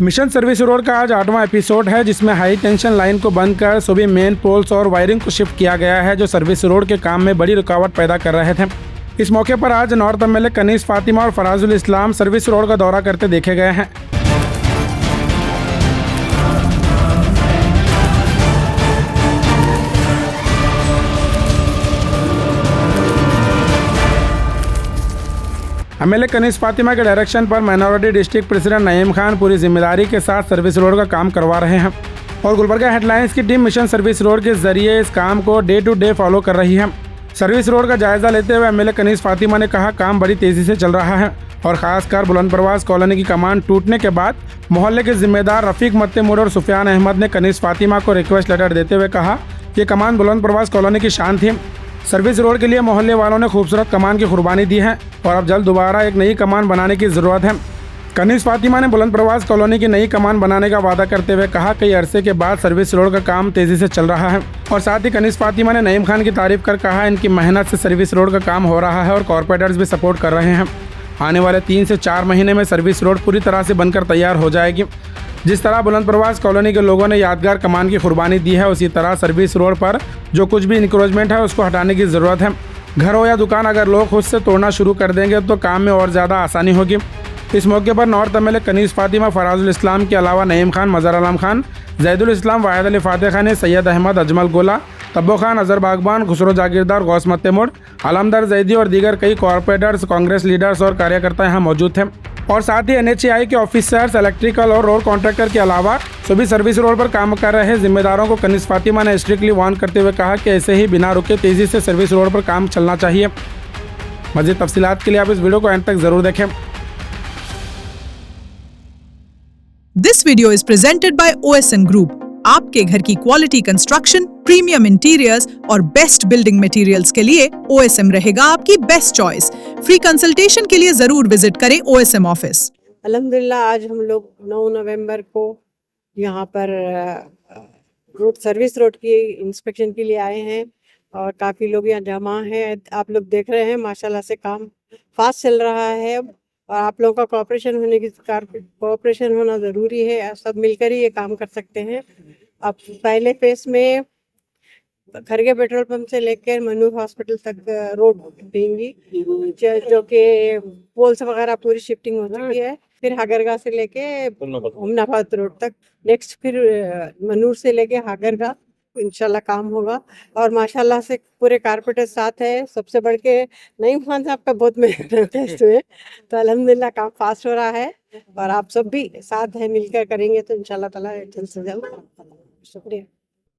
Mission service road का आज 8वां episode है, जिसमें हाई टेंशन लाइन को बंद कर सभी मेन पोल्स और वायरिंग को शिफ्ट किया गया है, जो सर्विस रोड के काम में बड़ी रुकावट पैदा कर रहे थे। इस मौके पर आज नॉर्थ एमएलए कनीज फातिमा और फराजुल इस्लाम सर्विस रोड का दौरा करते देखे गए हैं। एमएलए कनीज फातिमा के डायरेक्शन पर minority district president Naeem Khan पूरी जिम्मेदारी के साथ सर्विस रोड का काम करवा रहे हैं और गुलबर्गा हेडलाइंस की टीम मिशन सर्विस रोड के जरिए इस काम को डे टू डे फॉलो कर रही है। सर्विस रोड का जायजा लेते हुए एमएलए कनीज फातिमा ने कहा, काम बड़ी तेजी से चल रहा है और खासकर बुलंद परवाज कॉलोनी की कमान टूटने के बाद मोहल्ले के जिम्मेदार रफीक मत्तेमूड और सुफियान अहमद ने कनीज फातिमा को रिक्वेस्ट लेटर देते हुए कहा, ये कमान बुलंद परवाज कॉलोनी की शान थी। सर्विस रोड के लिए मोहल्ले वालों ने खूबसूरत कमान की कुर्बानी दी है और अब जल्द दोबारा एक नई कमान बनाने की ज़रूरत है। कनीज फातिमा ने बुलंद परवाज कॉलोनी की नई कमान बनाने का वादा करते हुए कहा, कई अरसे के बाद सर्विस रोड का काम तेज़ी से चल रहा है। और साथ ही कनीज फातिमा ने नईम खान की तारीफ कर कहा, इनकी मेहनत से सर्विस रोड का काम हो रहा है और कॉरपोरेटर्स भी सपोर्ट कर रहे हैं। आने वाले 3 से 4 महीने में सर्विस रोड पूरी तरह से बनकर तैयार हो जाएगी। जिस तरह बुलंद परवाज कॉलोनी के लोगों ने यादगार कमान की कुर्बानी दी है, उसी तरह सर्विस रोड पर जो कुछ भी इंक्रोचमेंट है उसको हटाने की ज़रूरत है। घर हो या दुकान, अगर लोग खुद से तोड़ना शुरू कर देंगे तो काम में और ज़्यादा आसानी होगी। इस मौके पर नॉर्थ एमएलए कनीज फातिमा, फराजुल इस्लाम के अलावा नईम खान, मज़हर आलम खान, जैदुल इस्लाम, वाहिद अली फातह खान, सैयद अहमद, अजमल गोला, तब्बो खान, अजहर बागबान, खुसरो जागीरदार, गौस मत्तेमूड, आलमदार जैदी और दीगर कई कॉरपोरेटर्स, कांग्रेस लीडर्स और कार्यकर्ता यहाँ मौजूद थे। और साथ ही एनएचएआई के ऑफिसर्स, इलेक्ट्रिकल और रोड कॉन्ट्रैक्टर के अलावा सभी सर्विस रोड पर काम कर रहे जिम्मेदारों को कनीज फातिमा ने स्ट्रिक्टली वार्न करते हुए कहा कि ऐसे ही बिना रुके तेज़ी से सर्विस रोड पर काम चलना चाहिए। मज़ीद तफसीलात के लिए आप इस वीडियो को अंत तक ज़रूर देखें। This video is presented by OSM group. आपके घर की क्वालिटी कंस्ट्रक्शन, प्रीमियम इंटीरियर्स और बेस्ट बिल्डिंग मटेरियल्स के लिए OSM रहेगा आपकी बेस्ट चॉइस। फ्री कंसल्टेशन के लिए जरूर विजिट करें OSM ऑफिस। अल्हम्दुलिल्लाह आज हम लोग 9 नवंबर को यहाँ पर रोड सर्विस रोड की इंस्पेक्शन के लिए आए हैं और काफ़ी लोग यहाँ जमा हैं। आप लोग देख रहे हैं माशाल्लाह से काम फास्ट चल रहा है और आप लोगों का कोऑपरेशन होना ज़रूरी है। सब मिलकर ही ये काम कर सकते हैं। अब पहले फेस में खरगे पेट्रोल पंप से लेकर मनूर हॉस्पिटल तक रोड देंगी, जो कि पोल्स वगैरह पूरी शिफ्टिंग हो चुकी है। फिर हागरगा से लेके उमनाबाद रोड तक, नेक्स्ट फिर मनूर से लेके हागरगा इंशाल्लाह काम होगा। और माशाल्लाह से पूरे कारपोरेटर साथ है। सबसे बढ़ के नईम खान साहब का बहुत मेहनत है इसमें, तो अल्हम्दुलिल्लाह काम फास्ट हो रहा है और आप सब भी साथ है, मिलकर करेंगे तो इंशाल्लाह ताला जल्द से जल्द। शुक्रिया।